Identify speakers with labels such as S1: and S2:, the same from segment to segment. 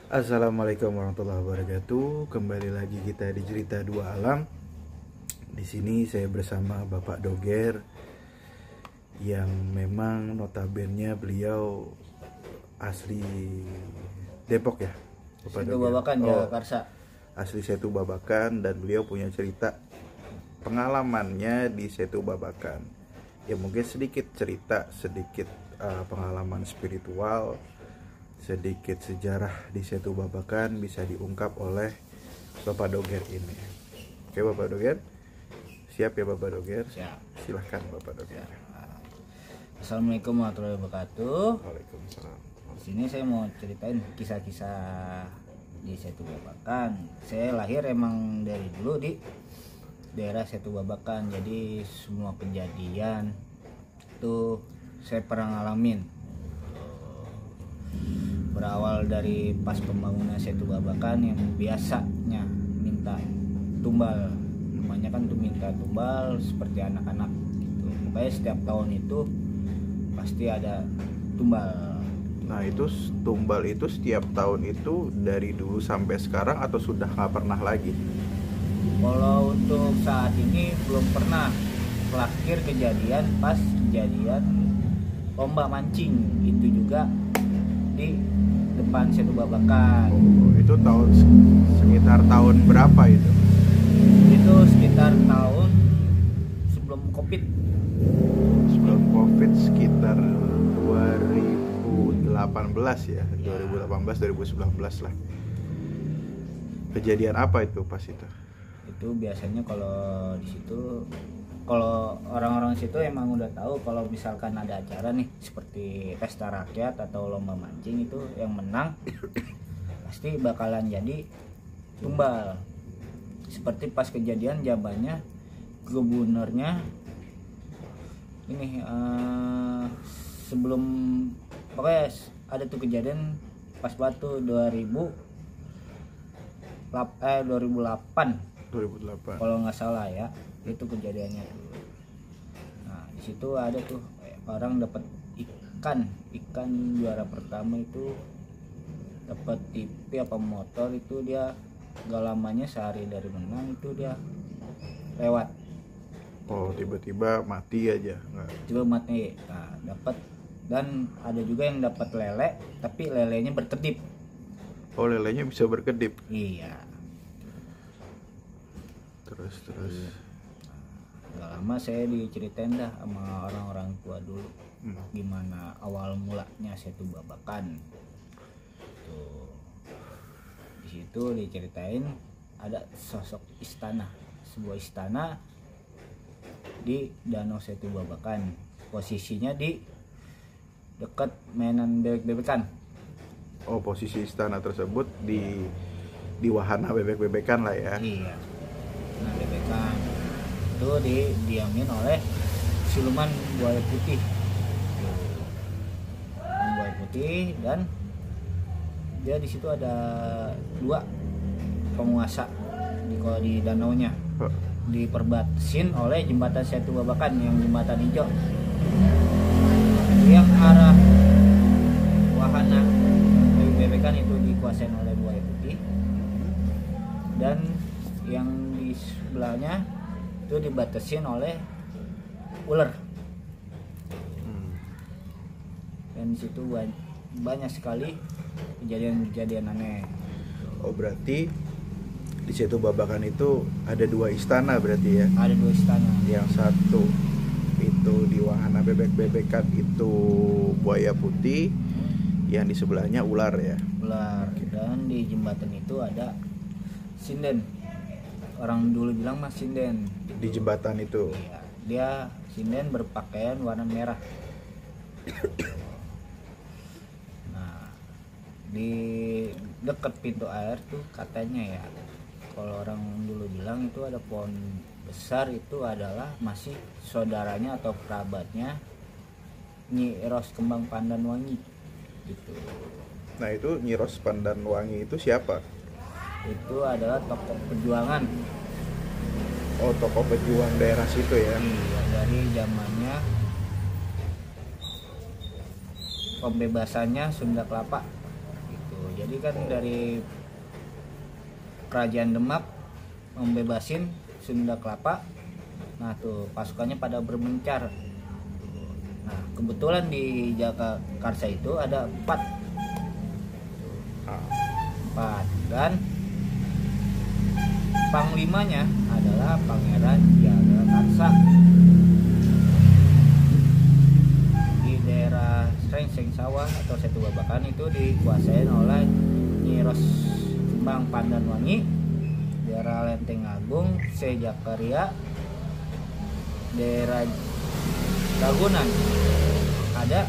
S1: Assalamualaikum warahmatullahi wabarakatuh. Kembali lagi kita di cerita dua alam. Di sini saya bersama Bapak Doger yang memang notabene beliau asli Depok ya. Bapak
S2: Setu
S1: Doger.
S2: Babakan Jakarta.
S1: Asli Setu Babakan dan beliau punya cerita pengalamannya di Setu Babakan. Ya mungkin sedikit cerita, sedikit pengalaman spiritual, sedikit sejarah di Setu Babakan bisa diungkap oleh Bapak Doger ini. Oke Bapak Doger, siap ya Bapak Doger?
S2: Siap.
S1: Silahkan Bapak Doger.
S2: Assalamualaikum warahmatullahi wabarakatuh.
S1: Waalaikumsalam.
S2: Di sini saya mau ceritain kisah-kisah di Setu Babakan. Saya lahir emang dari dulu di daerah Setu Babakan, jadi semua kejadian itu saya pernah ngalamin. Berawal dari pas pembangunan Setu Babakan yang biasanya minta tumbal, namanya kan tuh minta tumbal seperti anak-anak gitu. Makanya setiap tahun itu pasti ada tumbal.
S1: Nah itu tumbal itu setiap tahun itu dari dulu sampai sekarang atau sudah nggak pernah lagi?
S2: Kalau untuk saat ini belum pernah. Terakhir kejadian pas kejadian lomba mancing, itu juga di depan Setu Babakan.
S1: Oh, itu tahun sekitar tahun berapa itu?
S2: Itu sekitar tahun sebelum Covid.
S1: Sebelum Covid sekitar 2018 ya, 2018 2019 lah. Kejadian apa itu pas itu?
S2: Itu biasanya kalau di situ, kalau orang-orang situ emang udah tahu kalau misalkan ada acara nih seperti pesta rakyat atau lomba mancing, itu yang menang pasti bakalan jadi tumbal. Seperti pas kejadian jabannya gubernurnya ini sebelum, pokoknya ada tuh kejadian pas batu 2008 kalau nggak salah ya, itu kejadiannya. Nah di situ ada tuh orang dapat ikan juara pertama itu dapat TV apa motor, itu dia gak lamanya sehari dari menang itu dia lewat.
S1: Oh tiba-tiba mati aja nggak?
S2: Coba mati. Nah dapat, dan ada juga yang dapat lele tapi lelenya berkedip.
S1: Oh lelenya bisa berkedip?
S2: Iya.
S1: Terus
S2: Gak lama saya diceritain dah sama orang-orang tua dulu gimana awal mulanya Setu Babakan. Tuh di situ diceritain ada sosok istana, sebuah istana di Danau Setu Babakan. Posisinya di dekat mainan bebek-bebekan.
S1: oh posisi istana tersebut di wahana bebek-bebekan lah ya?
S2: Iya. Nah bebekan itu didiamin oleh siluman buaya putih. Buaya putih, dan dia di situ ada dua penguasa di danaunya, diperbatasin oleh jembatan Setu Babakan yang jembatan hijau, yang arah wahana bebekan itu dikuasain oleh buaya putih, dan yang di sebelahnya itu dibatasin oleh ular. Dan di situ banyak sekali kejadian-kejadian aneh.
S1: Oh berarti di Setu Babakan itu ada dua istana berarti ya?
S2: Ada dua istana.
S1: Yang satu itu di wahana bebek-bebekan itu buaya putih, yang di sebelahnya ular ya?
S2: Ular. Dan di jembatan itu ada sinden. Orang dulu bilang mas sinden.
S1: Di jembatan itu?
S2: Iya. Dia sinden berpakaian warna merah. Nah di dekat pintu air tuh katanya ya, kalau orang dulu bilang itu ada pohon besar, itu adalah masih saudaranya atau kerabatnya Nyi Eros Kembang Pandanwangi gitu.
S1: Nah itu Nyi Ros Pandanwangi itu siapa?
S2: Itu adalah tokoh perjuangan.
S1: Oh tokoh pejuang daerah situ ya?
S2: Iya, dari zamannya pembebasannya Sunda Kelapa gitu. Jadi Jadi kan dari kerajaan Demak membebasin Sunda Kelapa. Nah tuh pasukannya pada bermencar. Nah kebetulan di Jagakarsa itu ada 4 dan panglimanya adalah Pangeran Jagakarsa. Di daerah Srengseng Sawah atau Setu Babakan itu dikuasain oleh Nyi Ros Kembang Pandanwangi. Daerah Lenteng Agung Sejakaria, daerah Ragunan ada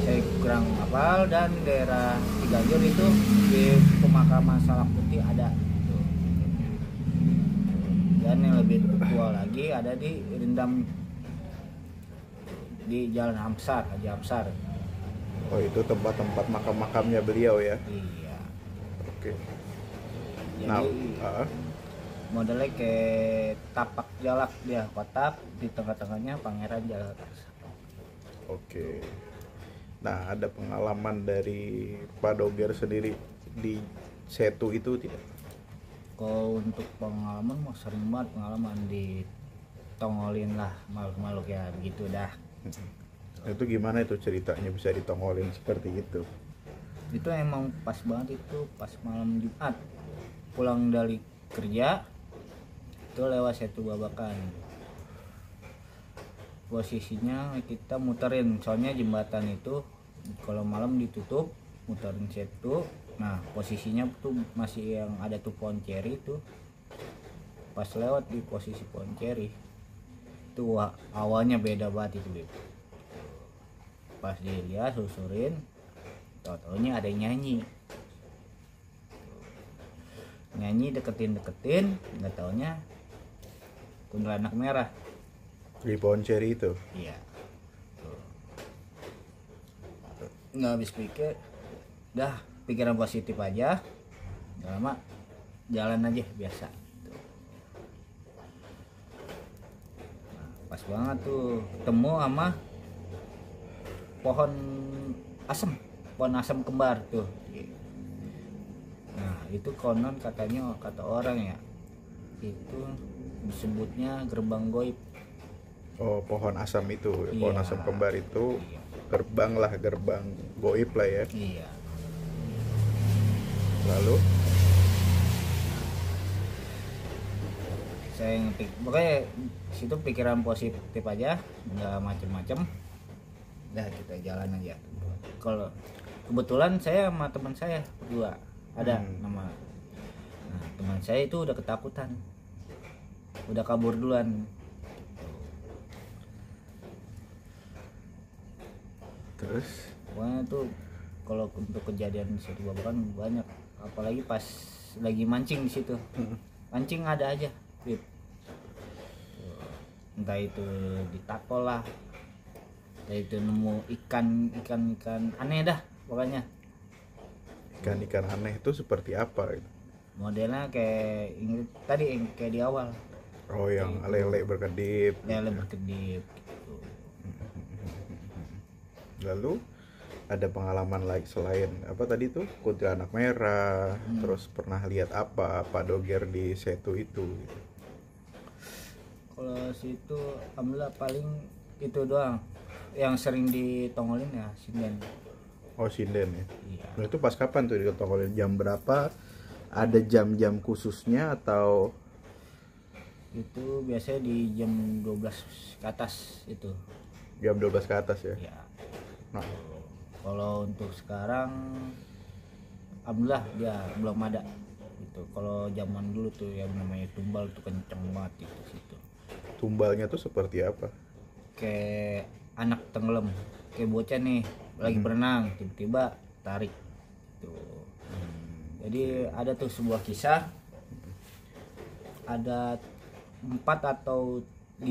S2: saya kurang hafal, dan daerah Ciganjur itu di pemakaman Salak Putih ada. Dan yang lebih tua lagi ada di Rendam di Jalan Amsar, Haji Amsar.
S1: Oh itu tempat-tempat makam-makamnya beliau ya.
S2: Iya.
S1: Oke.
S2: Jadi modelnya kayak tapak jalak, dia kotak, di tengah-tengahnya Pangeran Jagakarsa.
S1: Oke. Nah, ada pengalaman dari Pak Doger sendiri di Setu itu tidak?
S2: Kalau untuk pengalaman mah sering banget pengalaman ditongolin lah makhluk-makhluk ya begitu dah.
S1: Itu gimana itu ceritanya bisa ditongolin seperti itu?
S2: Itu emang pas banget, itu pas malam Jumat pulang dari kerja itu lewat Setu Babakan. Posisinya kita muterin, soalnya jembatan itu kalau malam ditutup, muterin Setu. Nah posisinya tuh masih yang ada tuh pohon ceri tuh, pas lewat di posisi pohon ceri itu awalnya beda banget itu Beb. Pas dilihat susurin, tau-taunya ada yang nyanyi deketin, nggak taunya kuntilanak merah
S1: Di pohon ceri itu?
S2: iya. Nggak habis pikir, dah pikiran positif aja, nggak lama jalan aja biasa. Nah, pas banget tuh ketemu sama pohon asam kembar tuh. Nah itu konon katanya, kata orang ya, itu disebutnya gerbang goib.
S1: Oh pohon asam itu, pohon
S2: Iya.
S1: asam kembar itu
S2: Iya.
S1: gerbang goib lah ya.
S2: Iya.
S1: Lalu
S2: Saya ngetik, pokoknya situ pikiran positif aja, nggak macem-macem. Dah kita jalan aja. Kalau kebetulan saya sama teman saya berdua ada nama. Nah, teman saya itu udah ketakutan, udah kabur duluan.
S1: terus
S2: Pokoknya tuh kalau untuk kejadian di situ Babakan banyak, apalagi pas lagi mancing di situ. Mancing ada aja, Bib. Entah itu ditakol lah, entah itu nemu ikan aneh dah pokoknya.
S1: ikan-ikan aneh itu seperti apa gitu?
S2: Modelnya kayak ini tadi yang kayak di awal,
S1: Oh yang lele berkedip.
S2: lele berkedip gitu.
S1: Lalu ada pengalaman lain selain apa tadi tuh kuntilanak merah, terus pernah lihat apa Pak Doger di Setu itu gitu.
S2: Kalau situ alhamdulillah paling itu doang yang sering ditongolin ya sinden.
S1: Oh sinden ya.
S2: Iya.
S1: Nah, itu pas kapan tuh ditongolin, jam berapa? Ada jam-jam khususnya atau
S2: Itu biasanya di jam 12 ke atas itu.
S1: jam 12 ke atas ya?
S2: Ya.
S1: Nah,
S2: Kalau untuk sekarang alhamdulillah dia belum ada gitu. Kalau zaman dulu tuh yang namanya tumbal tuh kenceng banget itu situ.
S1: tumbalnya tuh seperti apa?
S2: Kayak anak tenggelam, kayak bocah nih lagi berenang tiba-tiba tarik tuh. Jadi ada tuh sebuah kisah, ada 4 atau 5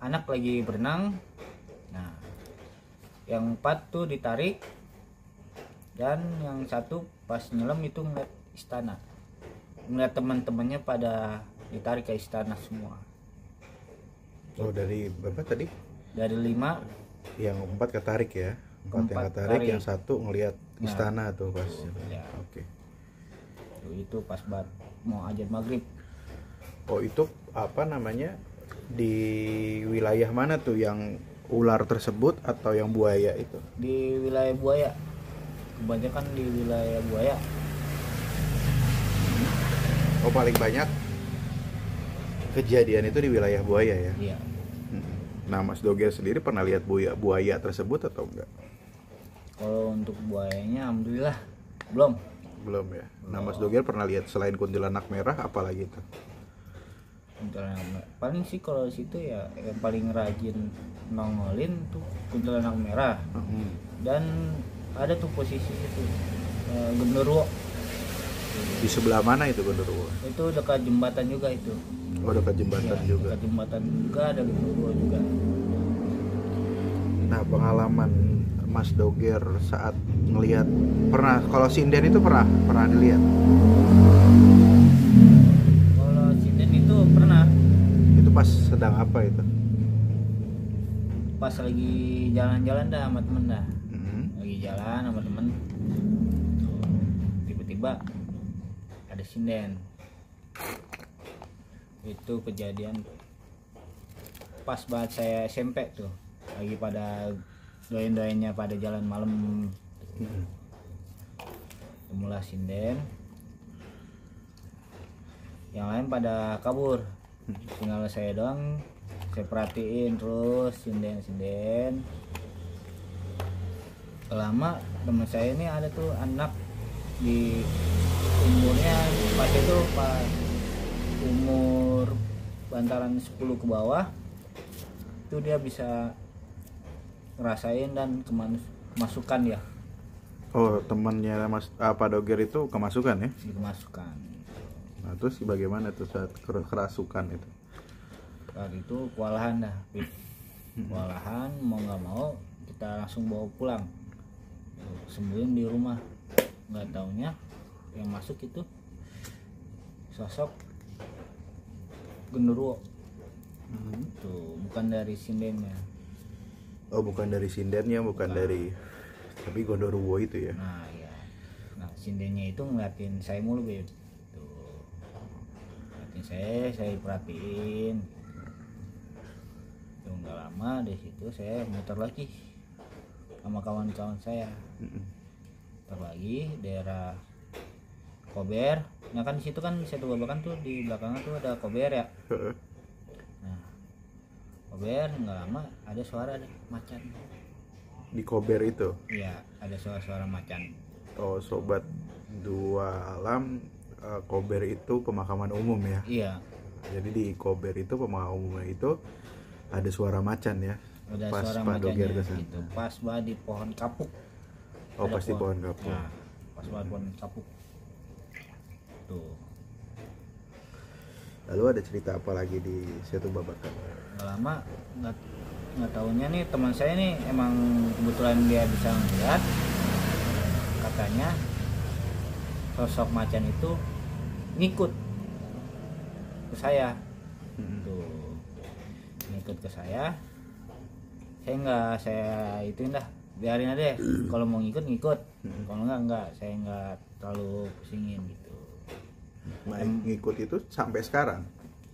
S2: anak lagi berenang. Nah yang 4 tuh ditarik, dan yang satu pas nyelam itu ngeliat istana, ngeliat teman-temannya pada ditarik ke istana semua.
S1: Oh dari berapa tadi?
S2: Dari 5,
S1: Yang 4 ketarik ya? Empat yang ketarik, yang satu ngelihat istana tuh pas.
S2: Ya.
S1: Oke.
S2: Itu pas banget mau azan maghrib.
S1: Oh itu apa namanya, di wilayah mana tuh yang ular tersebut atau yang buaya itu?
S2: Di wilayah buaya, kebanyakan di wilayah buaya.
S1: Oh paling banyak kejadian itu di wilayah buaya ya?
S2: Iya.
S1: Nah Mas Doger sendiri pernah lihat buaya tersebut atau enggak?
S2: Kalau untuk buayanya alhamdulillah belum.
S1: Belum ya. Nah Mas Doger pernah lihat selain kuntilanak merah apa lagi tuh?
S2: Kuntilanak merah. Paling sih kalau situ ya yang paling rajin nongolin tuh kuntilanak merah. Dan ada tuh posisi itu genderuwo.
S1: Di sebelah mana itu genderuwo?
S2: Itu dekat jembatan juga itu.
S1: Oh dekat jembatan
S2: Ya,
S1: juga.
S2: dekat jembatan juga ada genderuwo juga.
S1: Nah pengalaman Mas Doger saat ngelihat, pernah kalau sinden itu pernah dilihat?
S2: Kalau sinden itu pernah.
S1: Itu pas sedang apa itu?
S2: Pas lagi jalan-jalan dah sama temen dah.
S1: Mm-hmm.
S2: Lagi jalan sama temen. Tiba-tiba ada sinden. Itu kejadian pas banget saya SMP tuh. Lagi pada doain-doainnya pada jalan malam. Mulai sinden. Yang lain pada kabur. Tinggal saya doang. Saya perhatiin terus sinden. Lama teman saya ini ada tuh anak di umurnya pas itu pas umur bantaran 10 ke bawah itu dia bisa ngerasain dan kemasukan ya.
S1: Oh temannya Mas Pak Doger itu kemasukan ya?
S2: Kemasukan.
S1: Nah terus bagaimana tuh saat kerasukan itu?
S2: Saat itu kewalahan dah. Kewalahan mau nggak mau kita langsung bawa pulang. Sembuhin di rumah. Nggak taunya yang masuk itu sosok genderuwo. Tuh bukan dari sindennya.
S1: Oh bukan dari sindennya, bukan dari, tapi gondoruwo itu ya?
S2: Nah ya, nah sindennya itu ngeliatin saya mulu Beb. Tuh ngeliatin saya perhatiin. Tuh nggak lama dari situ saya muter lagi sama kawan-kawan saya. Muter lagi daerah Kober. Nah kan di situ kan Setu Babakan tuh di belakangnya tuh ada Kober ya. Nah Kober nggak lama ada suara ada macan.
S1: Di Kober itu?
S2: Iya ada suara macan.
S1: Oh sobat dua alam, Kober itu pemakaman umum ya?
S2: Iya.
S1: Jadi di Kober itu pemakaman umum itu ada suara macan ya?
S2: Ada
S1: pas
S2: suara
S1: Pak Doger
S2: macannya
S1: kesana.
S2: gitu. Pas banget di pohon kapuk.
S1: Oh
S2: Ada
S1: pasti pohon kapuk.
S2: Nah, pas banget pohon kapuk. Tuh.
S1: Lalu ada cerita apa lagi di Setu Babakan?
S2: Nggak lama nggak tahunya nih teman saya nih emang kebetulan dia bisa melihat, katanya sosok macan itu ngikut ke saya. Tuh ngikut ke saya ituin dah, biarin aja kalau mau ngikut kalau enggak saya nggak terlalu pusingin gitu.
S1: Nah, ngikut itu sampai sekarang?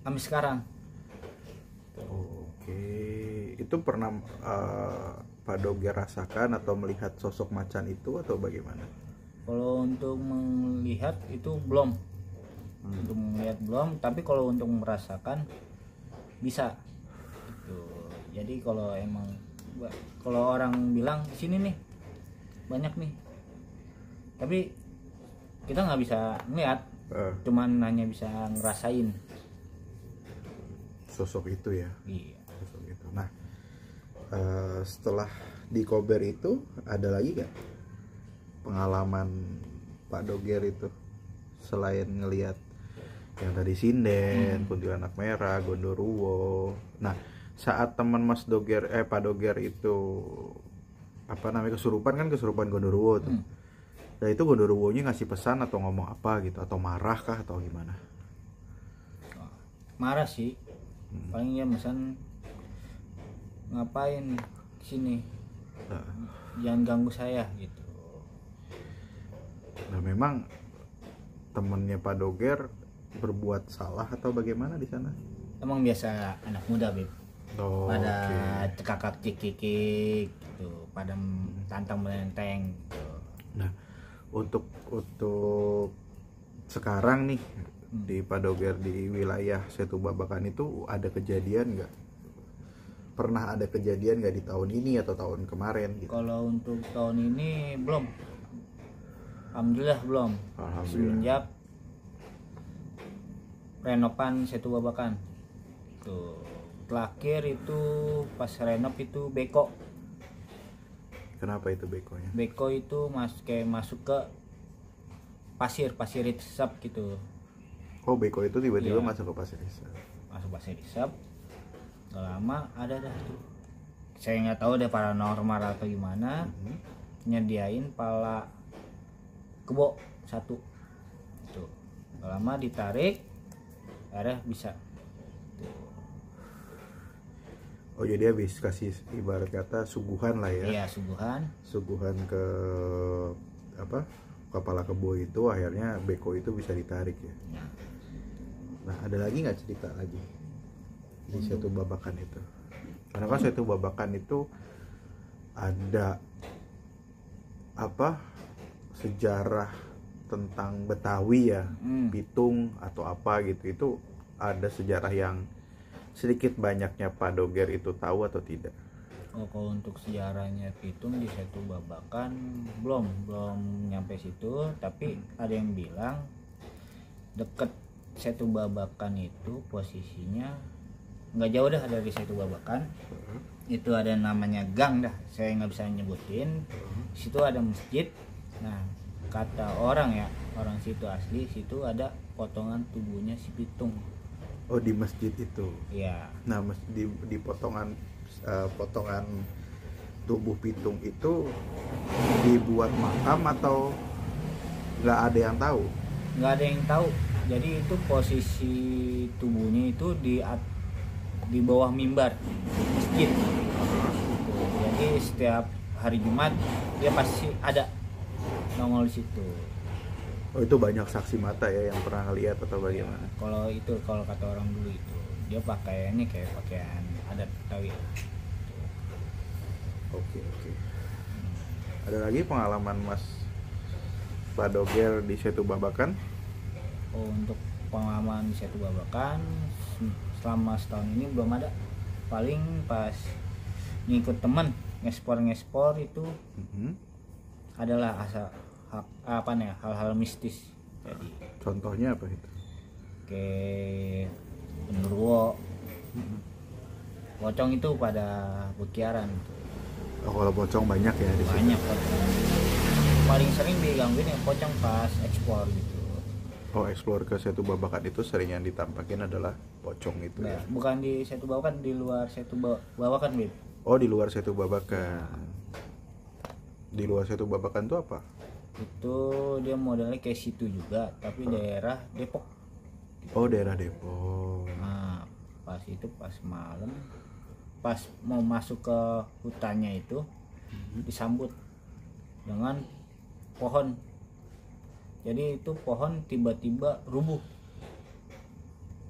S2: Sampai sekarang.
S1: Oke, itu pernah Pak Doger rasakan atau melihat sosok macan itu atau bagaimana?
S2: Kalau untuk melihat itu belum. Untuk melihat belum, tapi kalau untuk merasakan bisa. Gitu. Jadi kalau orang bilang di sini nih banyak nih, tapi kita nggak bisa ngeliat, cuman hanya bisa ngerasain
S1: sosok itu ya.
S2: Iya.
S1: Sosok itu. Nah, setelah di Kober itu ada lagi gak pengalaman Pak Doger itu selain ngelihat yang tadi sinden, kuntilanak merah, gondoruwo? Nah, saat teman Mas Doger Pak Doger itu apa namanya kesurupan gondoruwo tuh. Nah itu gondoruwonya ngasih pesan atau ngomong apa gitu, atau marah kah atau gimana?
S2: Marah sih. Paling ya pesan ngapain sini,
S1: Nah,
S2: jangan ganggu saya gitu.
S1: nah memang temennya Pak Doger berbuat salah atau bagaimana di sana?
S2: Emang biasa anak muda Beb,
S1: Oh,
S2: pada
S1: oke.
S2: cekakak cikikik gitu, pada tantang melenteng gitu.
S1: Nah, untuk sekarang nih di Pak Doger di wilayah Setu Babakan itu ada kejadian nggak? Pernah ada kejadian nggak di tahun ini atau tahun kemarin gitu?
S2: Kalau untuk tahun ini belum, alhamdulillah belum.
S1: Alhamdulillah.
S2: Semenjak renovan Setu Babakan tuh, terakhir itu pas renov itu beko
S1: Kenapa itu bekonya?
S2: itu kayak masuk ke pasir resap gitu.
S1: Oh, beko itu tiba-tiba
S2: Iya.
S1: masuk ke pasir desa.
S2: Masuk pasir resap, gak lama ada dah tuh, saya nggak tahu deh paranormal atau gimana, nyediain pala kebo satu tuh, gak lama ditarik akhirnya bisa.
S1: Oh, jadi habis kasih ibarat kata suguhan lah ya.
S2: Iya, suguhan.
S1: Suguhan ke apa? Kepala kebo itu akhirnya beko itu bisa ditarik ya.
S2: Nah,
S1: Nah, ada lagi nggak cerita lagi di Setu Babakan itu? Karena kan Setu Babakan itu ada apa? Sejarah tentang Betawi ya, Pitung atau apa gitu. Itu ada sejarah yang sedikit banyaknya Pak Doger itu tahu atau tidak?
S2: oh, kalau untuk sejarahnya Pitung di Setu Babakan belum nyampe situ, tapi ada yang bilang deket Setu Babakan itu posisinya nggak jauh dah dari Setu Babakan. Itu ada namanya gang dah, saya nggak bisa nyebutin. Situ ada masjid. Nah, kata orang situ asli, situ ada potongan tubuhnya si Pitung.
S1: Oh, di masjid itu.
S2: Iya.
S1: Nah, di potongan potongan tubuh Pitung itu dibuat makam atau nggak ada yang tahu?
S2: Nggak ada yang tahu. Jadi itu posisi tubuhnya itu di bawah mimbar masjid. Jadi setiap hari Jumat dia pasti ada nongol di situ.
S1: Oh, itu banyak saksi mata ya yang pernah lihat atau bagaimana?
S2: Kalau kata orang dulu itu dia pakaiannya kayak pakaian adat Betawi.
S1: Oke. Ada lagi pengalaman Mas Pak Doger di Setu Babakan?
S2: Oh, untuk pengalaman di Setu Babakan selama setahun ini belum ada. Paling pas ngikut teman ngespor itu adalah hal-hal mistis. Jadi
S1: Contohnya apa itu?
S2: kayak genderuwo, pocong itu pada berkeliaran tuh.
S1: Oh, kalau pocong banyak ya di situ.
S2: Banyak pocong. Paling sering digangguin yang pocong pas ekspor gitu.
S1: Oh, explore ke Setu Babakan itu sering yang ditampakin adalah pocong itu
S2: Nah,
S1: ya.
S2: bukan di Setu Babakan, di luar Setu Babakan, Bib.
S1: Oh, di luar Setu Babakan. Di luar Setu Babakan itu apa?
S2: Itu dia modelnya kayak situ juga, tapi daerah Depok.
S1: Oh, daerah Depok.
S2: Nah, pas malam, pas mau masuk ke hutannya itu disambut dengan pohon. Jadi itu pohon tiba-tiba rubuh.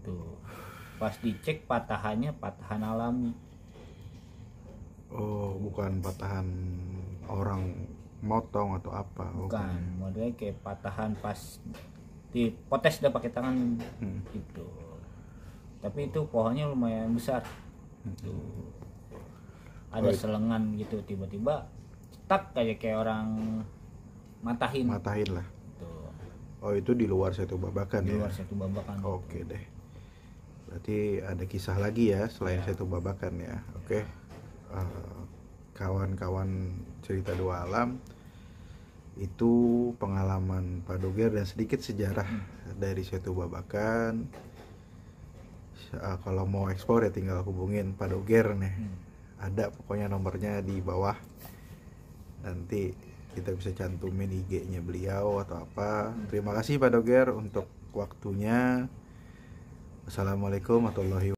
S2: Tuh. Pas dicek patahan alami.
S1: Oh, bukan patahan orang motong atau apa?
S2: Bukan, modelnya kayak patahan pas dipotes udah pakai tangan gitu. Tapi itu pohonnya lumayan besar. Tuh. Ada selengan gitu, tiba-tiba cetak kayak orang matahin
S1: lah.
S2: tuh.
S1: Oh, itu di luar Setu Babakan
S2: Di
S1: ya?
S2: luar Setu Babakan.
S1: Oke deh. Berarti ada kisah lagi ya selain Setu Babakan ya. Oke. Kawan-kawan cerita dua alam itu pengalaman Pak Doger dan sedikit sejarah dari Setu Babakan. Kalau mau eksplor ya tinggal hubungin Pak Doger nih. Ada pokoknya nomornya di bawah. Nanti kita bisa cantumin IG-nya beliau atau apa. Terima kasih Pak Doger untuk waktunya. Assalamualaikum warahmatullahi wabarakatuh.